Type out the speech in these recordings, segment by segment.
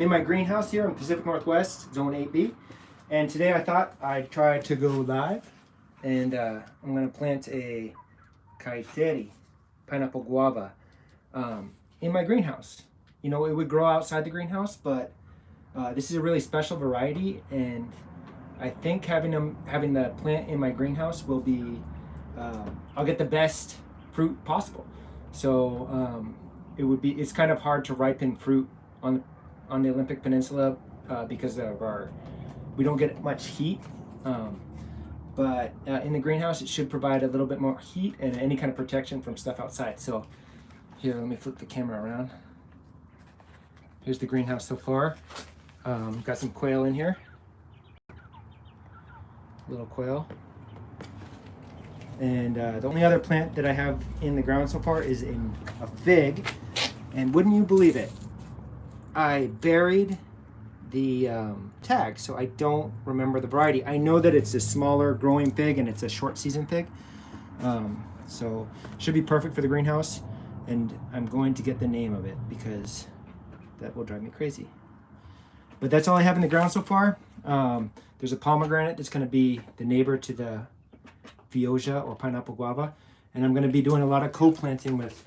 In my greenhouse here in Pacific Northwest, Zone 8B. And today I thought I'd try to go live. And I'm going to plant a Kaiteri Pineapple Guava in my greenhouse. You know, it would grow outside the greenhouse, but this is a really special variety. And I think having the plant in my greenhouse will be, I'll get the best fruit possible. So it's kind of hard to ripen fruit on the Olympic Peninsula because of we don't get much heat. But in the greenhouse, it should provide a little bit more heat and any kind of protection from stuff outside. So here, let me flip the camera around. Here's the greenhouse so far. Got some quail in here. Little quail. And the only other plant that I have in the ground so far is a fig. And wouldn't you believe it, I buried the tag, so I don't remember the variety. I know that it's a smaller growing fig and it's a short season fig. So should be perfect for the greenhouse. And I'm going to get the name of it because that will drive me crazy. But that's all I have in the ground so far. There's a pomegranate that's going to be the neighbor to the feijoa or pineapple guava. And I'm going to be doing a lot of co-planting with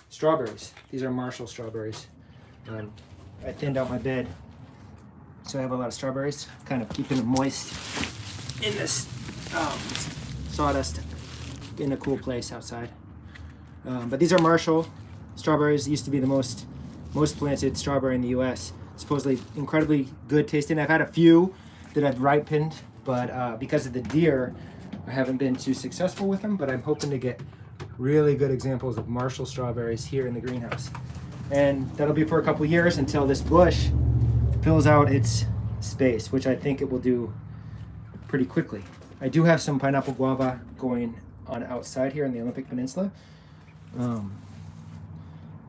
strawberries. These are Marshall strawberries. I thinned out my bed, so I have a lot of strawberries, kind of keeping them moist in this sawdust in a cool place outside. But these are Marshall strawberries. They used to be the most planted strawberry in the US. Supposedly incredibly good tasting. I've had a few that I've ripened, but because of the deer, I haven't been too successful with them, but I'm hoping to get really good examples of Marshall strawberries here in the greenhouse. And that'll be for a couple years until this bush fills out its space, which I think it will do pretty quickly. I do have some pineapple guava going on outside here in the Olympic Peninsula.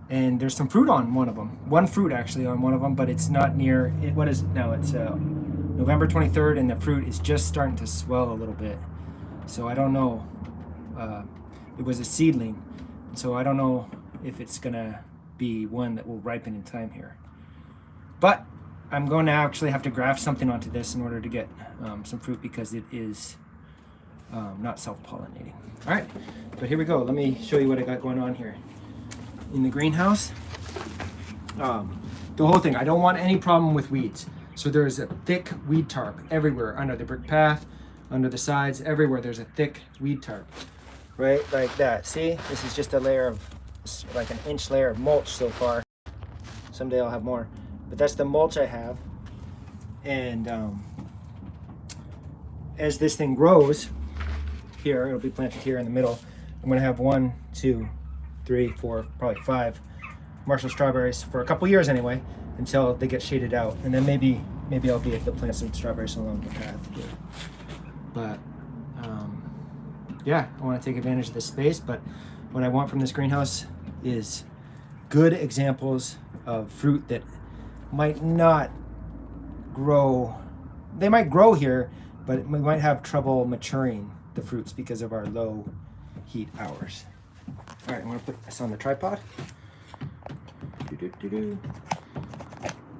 And there's some fruit on one of them. One fruit actually on one of them, but it's not near it. What is it now? It's November 23rd, and the fruit is just starting to swell a little bit. So I don't know. It was a seedling, so I don't know if it's gonna be one that will ripen in time here. But I'm going to actually have to graft something onto this in order to get some fruit because it is not self-pollinating. All right, but here we go. Let me show you what I got going on here in the greenhouse. The whole thing, I don't want any problem with weeds. So there's a thick weed tarp everywhere, under the brick path, under the sides, everywhere there's a thick weed tarp. Right, like that. See, this is just a layer of, like an inch layer of mulch so far. Someday I'll have more, but that's the mulch I have. And as this thing grows, here, it'll be planted here in the middle. I'm gonna have 1, 2, 3, 4, probably 5 Marshall strawberries for a couple years anyway, until they get shaded out. And then maybe I'll be able to plant some strawberries along the path here. But yeah, I want to take advantage of this space, but what I want from this greenhouse is good examples of fruit that might not grow. They might grow here, but we might have trouble maturing the fruits because of our low heat hours. All right, I'm going to put this on the tripod.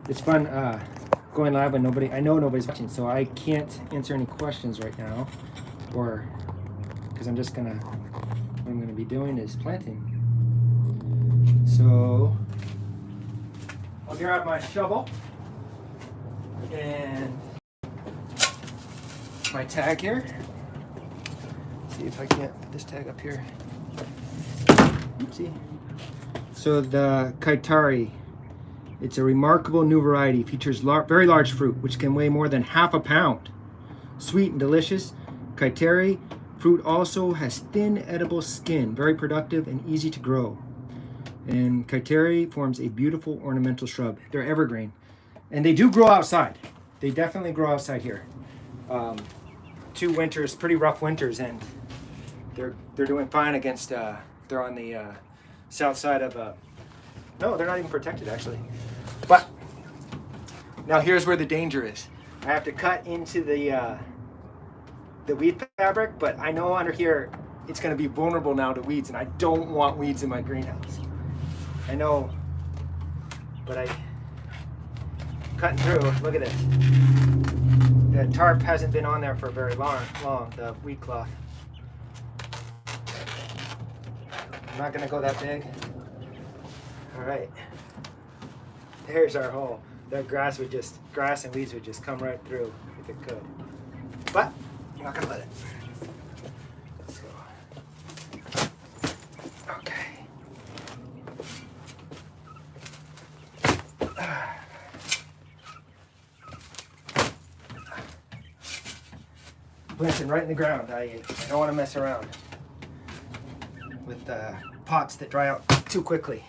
It's fun going live when I know nobody's watching, so I can't answer any questions right now, or because what I'm gonna be doing is planting. So I'll grab my shovel and my tag here. See if I can't put this tag up here. Oopsie. So the Kaiteri, it's a remarkable new variety. Features very large fruit, which can weigh more than half a pound. Sweet and delicious. Kaiteri fruit also has thin, edible skin, very productive and easy to grow. And Kaiteri forms a beautiful ornamental shrub. They're evergreen, and they do grow outside. They definitely grow outside here. 2 winters, pretty rough winters, and they're doing fine against. They're on the south side of. No, they're not even protected actually. But now here's where the danger is. I have to cut into the weed fabric, but I know under here it's going to be vulnerable now to weeds, and I don't want weeds in my greenhouse. I know, but cutting through. Look at this. The tarp hasn't been on there for very long, the wheat cloth. I'm not gonna go that big. All right. There's our hole. That grass and weeds would just come right through if it could. But I'm not gonna let it. Let's go. Okay. Planting right in the ground. I don't want to mess around with pots that dry out too quickly.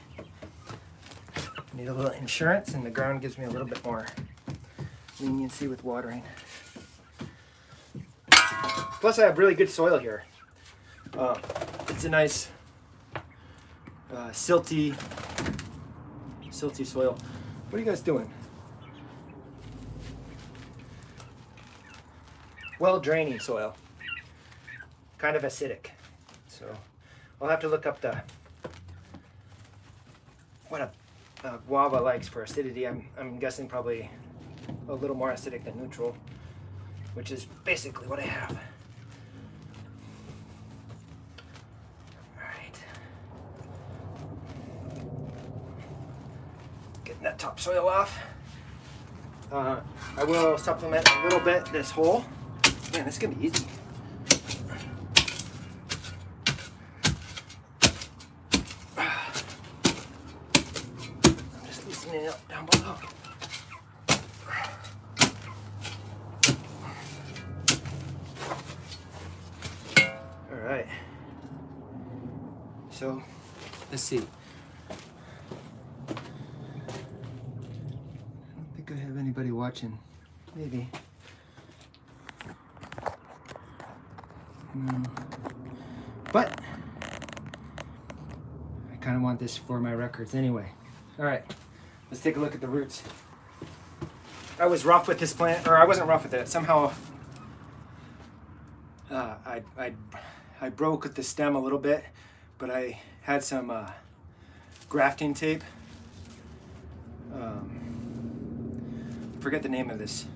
Need a little insurance, and the ground gives me a little bit more leniency with watering. Plus, I have really good soil here. It's a nice silty soil. What are you guys doing? Well draining soil, kind of acidic. So I'll have to look up what a guava likes for acidity. I'm guessing probably a little more acidic than neutral, which is basically what I have. All right, getting that topsoil off. I will supplement a little bit this hole. Man, this is gonna be easy. I'm just loosening it up down below. All right. So, let's see. I don't think I have anybody watching. Maybe. But I kind of want this for my records anyway. All right, let's take a look at the roots. I was rough with this plant, or I wasn't rough with it. Somehow I broke the stem a little bit, but I had some grafting tape. Forget the name of this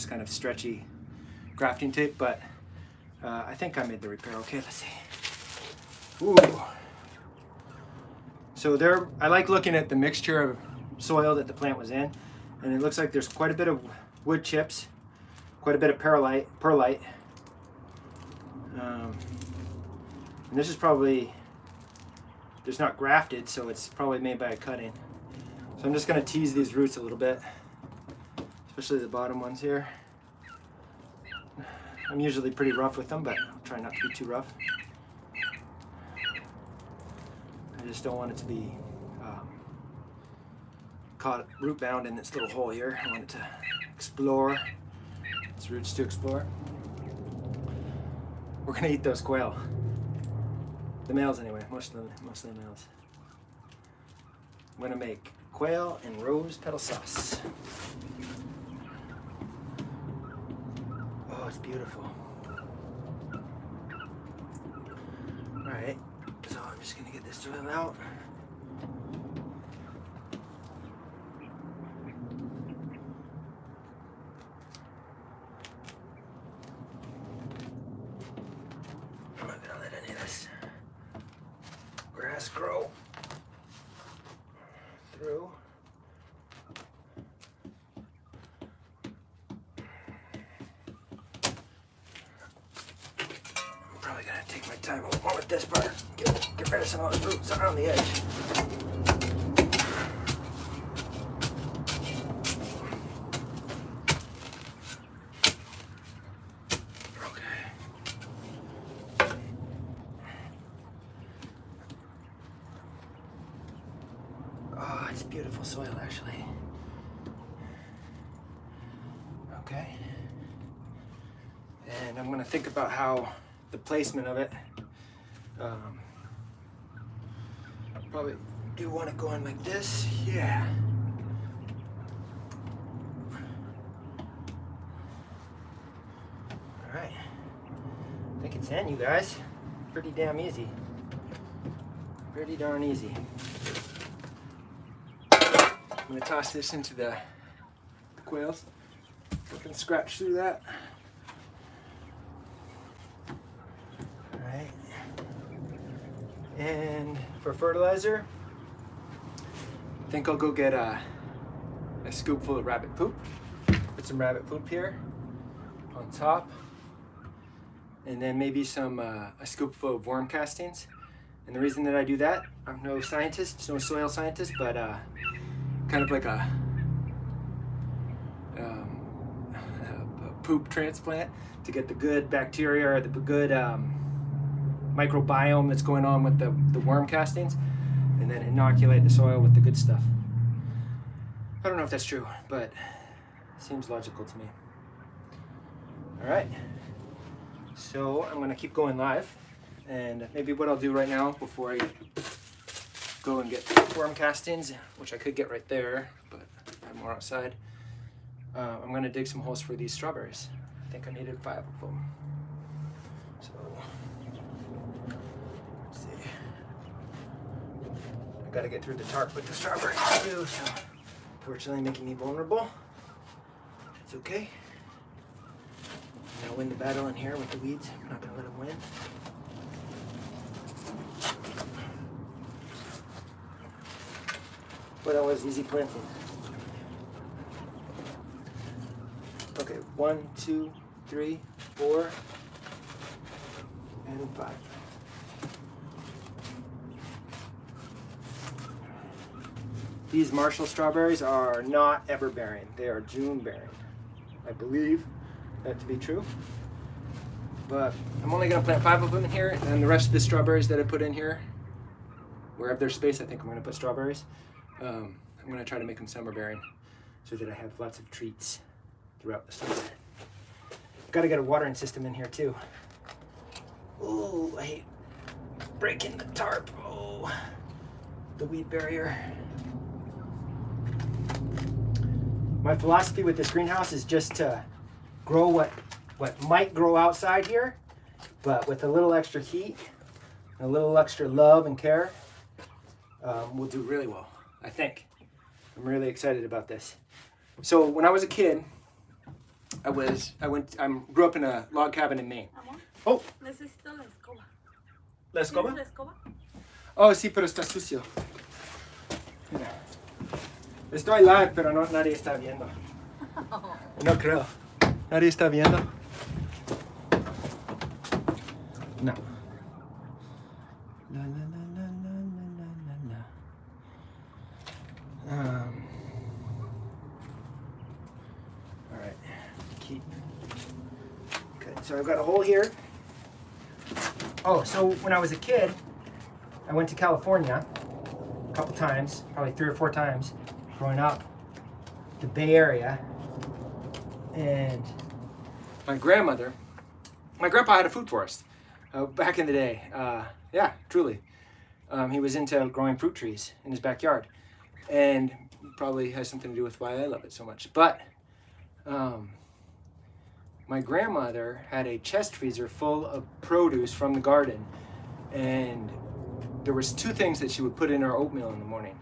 kind of stretchy grafting tape, but I think I made the repair. Okay, let's see. Ooh. So there, I like looking at the mixture of soil that the plant was in, and it looks like there's quite a bit of wood chips, quite a bit of perlite. And this is probably, there's not grafted, so it's probably made by a cutting. So I'm just going to tease these roots a little bit, especially the bottom ones here. I'm usually pretty rough with them, but I'll try not to be too rough. I just don't want it to be caught root bound in this little hole here. I want it to explore, its roots to explore. We're gonna eat those quail. The males anyway, most of the males. I'm gonna make quail and rose petal sauce. Oh, it's beautiful. All right, so I'm just gonna get this soil out. I'm not gonna let any of this grass grow through. I'm probably gonna take my time a little more with this part. Get rid of some of those roots around the edge. Oh, it's beautiful soil, actually. Okay. And I'm gonna think about how the placement of it. Probably do want to go in like this. Yeah. All right. I think it's in, you guys. Pretty damn easy. Pretty darn easy. I'm gonna toss this into the quails. I can scratch through that. All right. And for fertilizer, I think I'll go get a scoopful of rabbit poop. Put some rabbit poop here on top. And then maybe some a scoopful of worm castings. And the reason that I do that, I'm no scientist, no soil scientist, but kind of like a poop transplant to get the good bacteria or the good microbiome that's going on with the worm castings, and then inoculate the soil with the good stuff. I don't know if that's true, but it seems logical to me. All right, so I'm gonna keep going live, and maybe what I'll do right now before I go and get worm castings, which I could get right there, but I'm more outside, I'm gonna dig some holes for these strawberries. I think I needed 5 of them. So, let's see. I gotta get through the tarp with the strawberries too, so unfortunately making me vulnerable. It's okay. I'm gonna win the battle in here with the weeds. I'm not gonna let them win. But that was easy planting. Okay, 1, 2, 3, 4, and 5. These Marshall strawberries are not ever bearing. They are June bearing. I believe that to be true. But I'm only gonna plant 5 of them in here, and then the rest of the strawberries that I put in here, wherever there's space, I think I'm gonna put strawberries. I'm gonna try to make them summer bearing so that I have lots of treats throughout the summer. Gotta get a watering system in here too. Oh, I hate breaking the tarp. Oh, the weed barrier. My philosophy with this greenhouse is just to grow what might grow outside here, but with a little extra heat, a little extra love and care, we'll do really well, I think. I'm really excited about this. So when I was a kid, I grew up in a log cabin in Maine. Oh. Necesito la escoba. ¿La escoba? ¿La escoba? Oh, sí, pero está sucio. Mira. Estoy live, pero nadie está viendo. No creo. ¿Nadie está viendo? No. La, la, la, la, la, la, la, la. All right. Keep. Okay, so I've got a hole here. Oh, so when I was a kid, I went to California a couple times, probably 3 or 4 times, growing up, the Bay Area, and my grandpa had a food forest back in the day. Yeah, truly. He was into growing fruit trees in his backyard, and probably has something to do with why I love it so much. But my grandmother had a chest freezer full of produce from the garden, and there was 2 things that she would put in her oatmeal in the morning,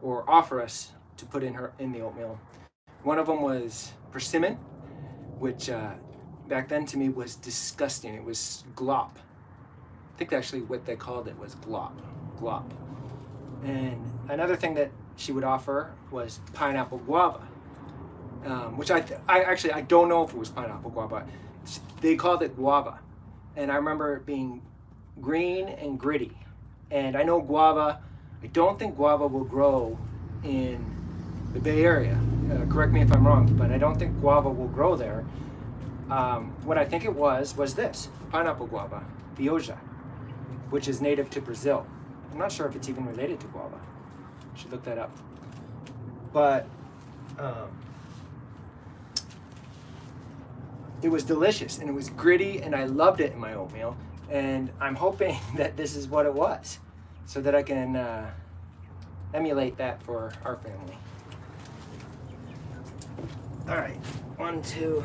or offer us to put in the oatmeal. One of them was persimmon, which back then to me was disgusting. It was glop. I think actually what they called it was glop. And another thing that she would offer was pineapple guava, which I don't know if it was pineapple guava. They called it guava, and I remember it being green and gritty. And I know guava. I don't think guava will grow in the Bay Area. Correct me if I'm wrong, but I don't think guava will grow there. What I think it was this, pineapple guava, feijoa, which is native to Brazil. I'm not sure if it's even related to guava. I should look that up. But it was delicious, and it was gritty, and I loved it in my oatmeal. And I'm hoping that this is what it was, so that I can emulate that for our family. All right, 1, 2.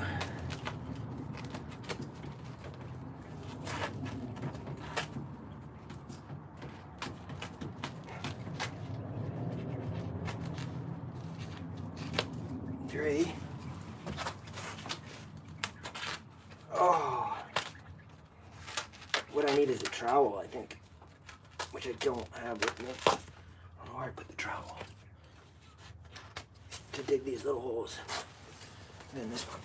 3. Oh, what I need is a trowel, I think, which I don't have with me. I don't know where I put the trowel to dig these little holes. And then this one.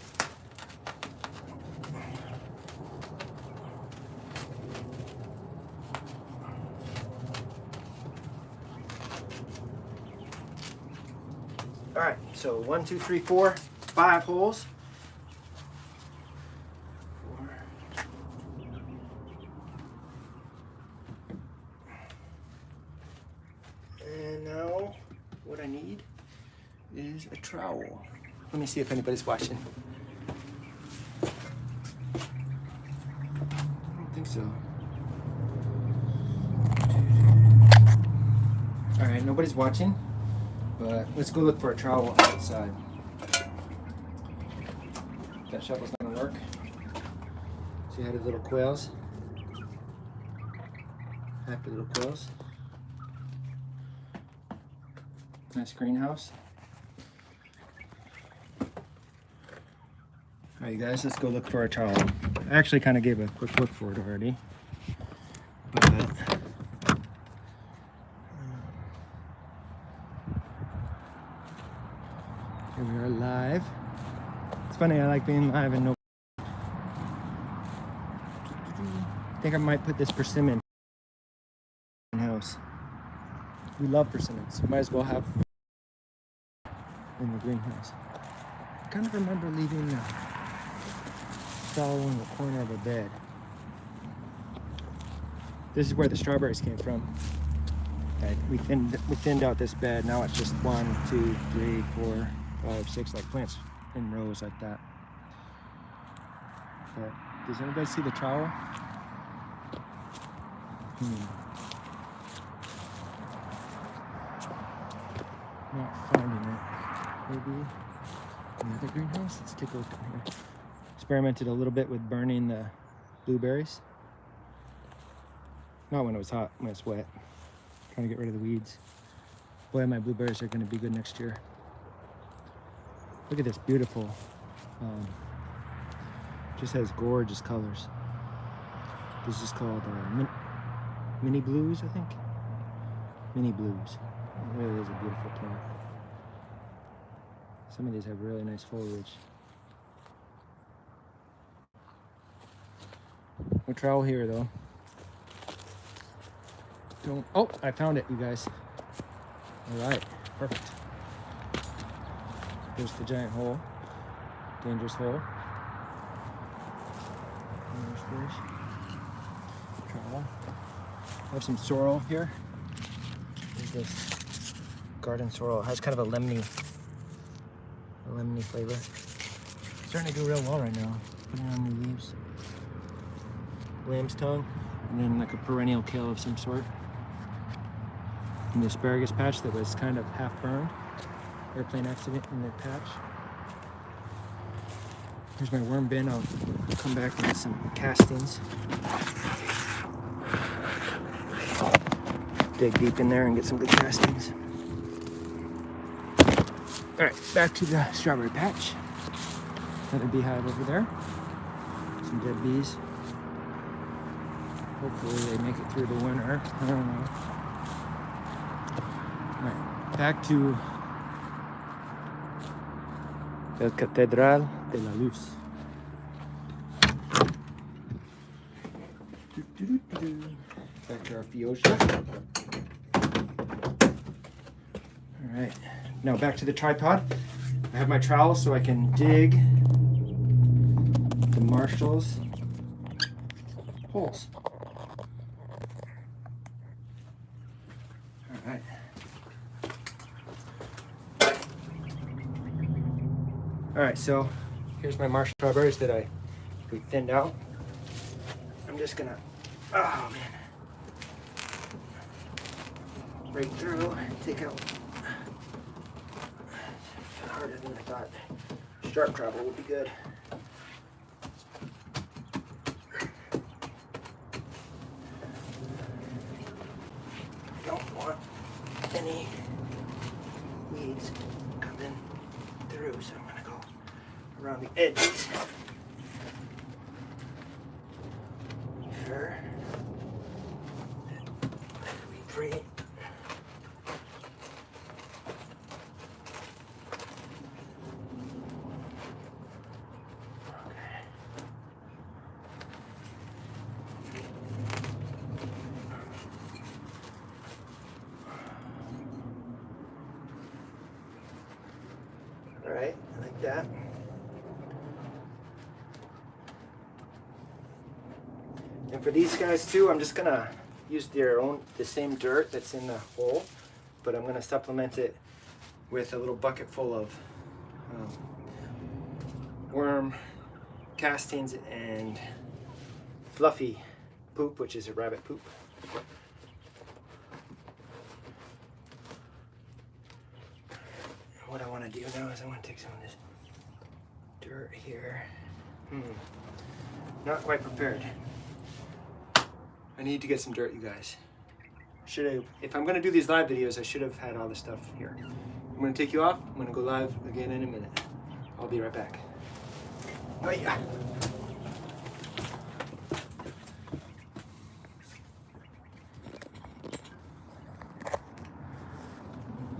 All right, so 1, 2, 3, 4, 5 holes. 4. And now what I need is a trowel. Let me see if anybody's watching. I don't think so. All right, nobody's watching. But let's go look for a trowel outside. That shovel's not gonna work. See how the little quails? Happy little quails. Nice greenhouse. Alright, you guys, let's go look for a trowel. I actually kind of gave a quick look for it already. But here we are live. It's funny, I like being live and no. I think I might put this persimmon in the house. We love persimmons. Might as well have in the greenhouse. I kind of remember leaving the trowel in the corner of a bed. This is where the strawberries came from. Okay, we thinned out this bed. Now it's just 1, 2, 3, 4, 5, 6, like plants in rows like that. But does anybody see the trowel? Not finding it. Maybe another greenhouse? Let's take a look in here. Experimented a little bit with burning the blueberries. Not when it was hot, when it's wet. Trying to get rid of the weeds. Boy, my blueberries are going to be good next year. Look at this beautiful, just has gorgeous colors. This is called mini blues, I think. Mini blues. It really is a beautiful plant. Some of these have really nice foliage. No trowel here though. Oh, I found it, you guys. All right, perfect. Here's the giant hole, dangerous hole. There's fish. Trowel. I have some sorrel here. There's this garden sorrel. It has kind of a lemony flavor. It's starting to do real well right now. Putting on new leaves. Lamb's tongue, and then like a perennial kale of some sort. And the asparagus patch that was kind of half burned. Airplane accident in the patch. Here's my worm bin. I'll come back with some castings. Dig deep in there and get some good castings. All right, back to the strawberry patch. Another beehive over there. Some dead bees. Hopefully they make it through the winter. I don't know. All right, back to the Catedral de la Luz. Back to our feijoa. All right, now back to the tripod. I have my trowel so I can dig the Marshall's holes. All right. All right, so here's my Marshall strawberries that we thinned out. I'm just gonna, oh man, break through and take out. Harder than I thought. Sharp trowel would be good. Don't want any weeds coming through, so I'm gonna go around the edges. Sure. Free. Right, like that. And for these guys too, I'm just gonna use the same dirt that's in the hole, but I'm gonna supplement it with a little bucket full of worm castings and fluffy poop, which is a rabbit poop. What I want to do now is I want to take some of this dirt here. Not quite prepared. I need to get some dirt, you guys. If I'm going to do these live videos, I should have had all this stuff here. I'm going to take you off. I'm going to go live again in a minute. I'll be right back. Oh yeah.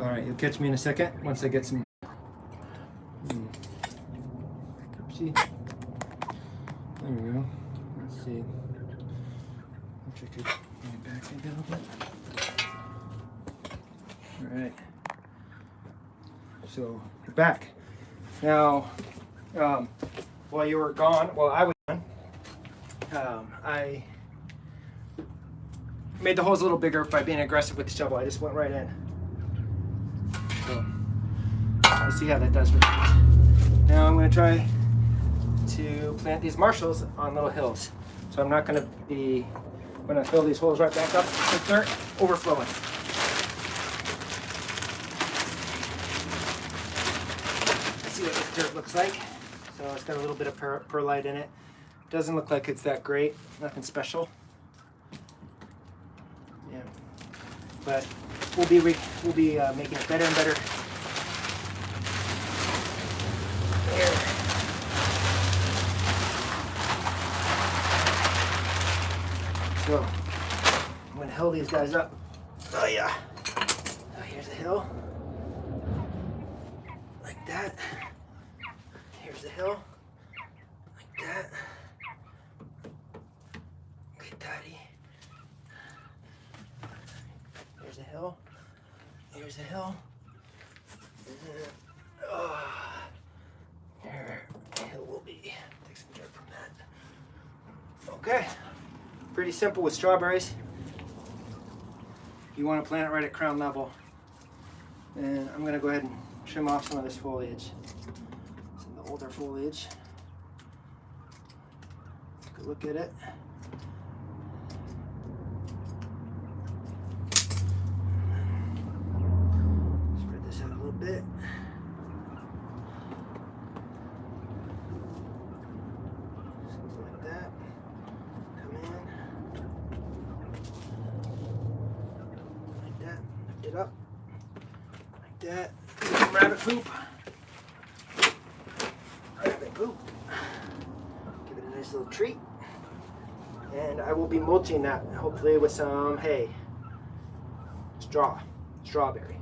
All right, you'll catch me in a second once I get some. Oopsie. There we go. Let's see. Wish I could bring it back a little bit. All right. So we're back. Now, while you were gone, while I was gone, I made the holes a little bigger by being aggressive with the shovel. I just went right in. So let's see how that does for me. Now I'm going to try to plant these Marshalls on little hills. So I'm not going to be, I'm going to fill these holes right back up with dirt overflowing. Let's see what this dirt looks like. So it's got a little bit of perlite in it. Doesn't look like it's that great, nothing special. Yeah, but we'll be making it better and better. Here. So I'm going to hill these guys up. Oh yeah. Oh, here's a hill. Like that. Here's the hill. Like that. Kaiteri. Here's a hill. Here's a hill. Here the hill will be. Take some dirt from that. Okay. Pretty simple with strawberries. You want to plant it right at crown level. And I'm going to go ahead and trim off some of this foliage. Some of the older foliage. Take a look at it. Spread this out a little bit. Something like that. Come in. Like that. Lift it up. Like that. Some rabbit poop. Rabbit poop. Give it a nice little treat. And I will be mulching that, hopefully with some hay. Strawberry.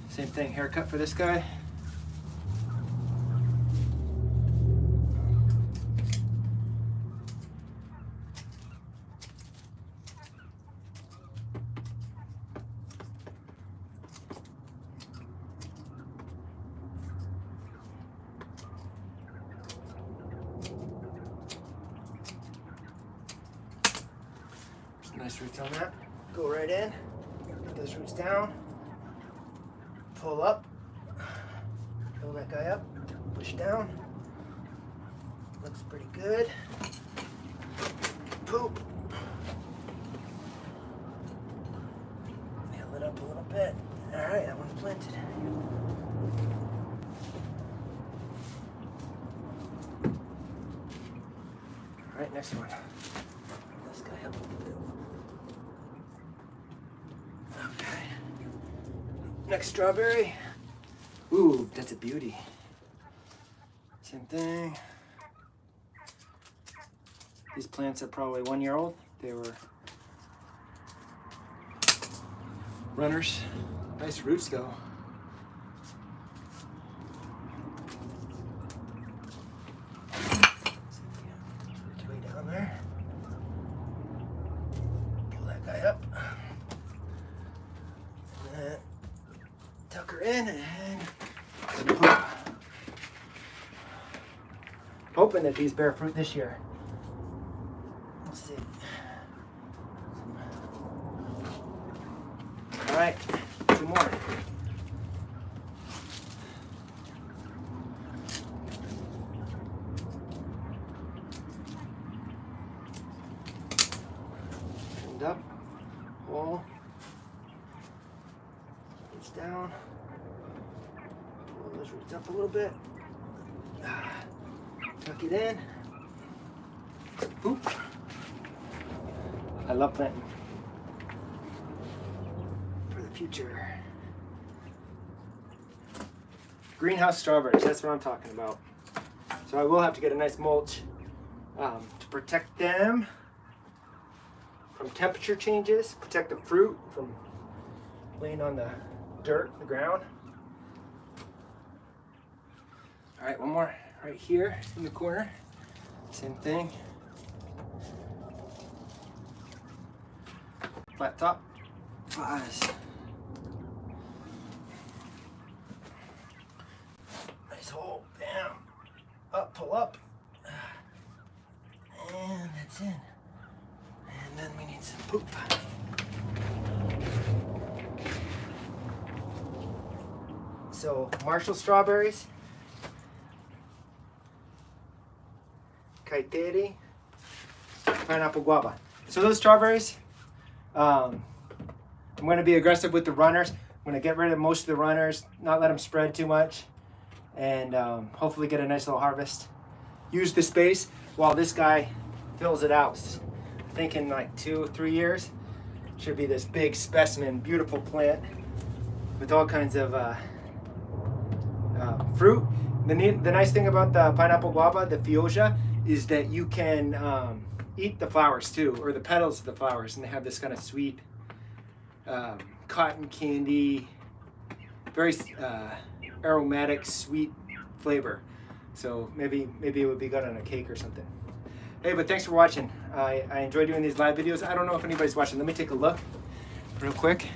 Same thing, haircut for this guy. Nice roots on that. Go right in. Get those roots down. Pull up. Pull that guy up. Push down. Looks pretty good. Poop. Fill it up a little bit. Alright, that one's planted. Alright, next one. This guy up a little bit. Okay. Next strawberry. That's a beauty. Same thing. These plants are probably 1 year old. They were runners. Nice roots though. Work your way down there. Pull that guy up. And then tuck her in and hope. Hoping that these bear fruit this year. Let's see. All right, 2 more. Trimmed up, hole. It's down. Pull those roots up a little bit. Tuck it in. Oop. I love planting for the future. Greenhouse strawberries, that's what I'm talking about. So I will have to get a nice mulch to protect them from temperature changes, protect the fruit from laying on the dirt, the ground. All right, one more right here in the corner. Same thing. Flat top. Nice hole. Bam. Up, pull up. And that's in. And then we need some poop. So, Marshall strawberries. Kaiteri Pineapple Guava. So those strawberries, I'm going to be aggressive with the runners. I'm going to get rid of most of the runners, not let them spread too much, and hopefully get a nice little harvest. Use the space while this guy fills it out. I think in like 2 or 3 years, should be this big specimen, beautiful plant with all kinds of fruit. The nice thing about the pineapple guava, the feijoa, is that you can eat the flowers too, or the petals of the flowers, and they have this kind of sweet cotton candy, very aromatic, sweet flavor. So maybe it would be good on a cake or something. Hey, but thanks for watching. I enjoy doing these live videos. I don't know if anybody's watching. Let me take a look real quick.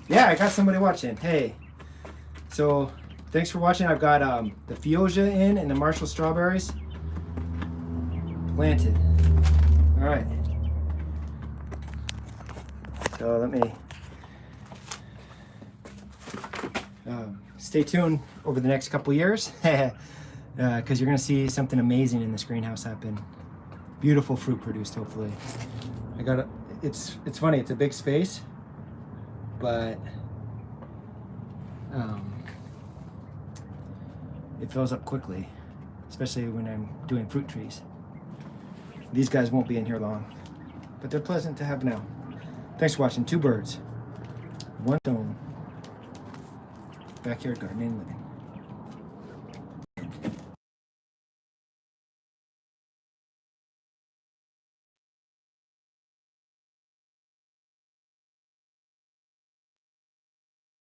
Yeah, I got somebody watching. Hey, so thanks for watching. I've got the feijoa in and the Marshall strawberries planted. All right. So let me stay tuned over the next couple years because you're going to see something amazing in this greenhouse happen. Beautiful fruit produced, hopefully. It's funny. It's a big space, but it fills up quickly, especially when I'm doing fruit trees. These guys won't be in here long, but they're pleasant to have now. Thanks for watching. 2 birds, 1 stone. Backyard gardening and living.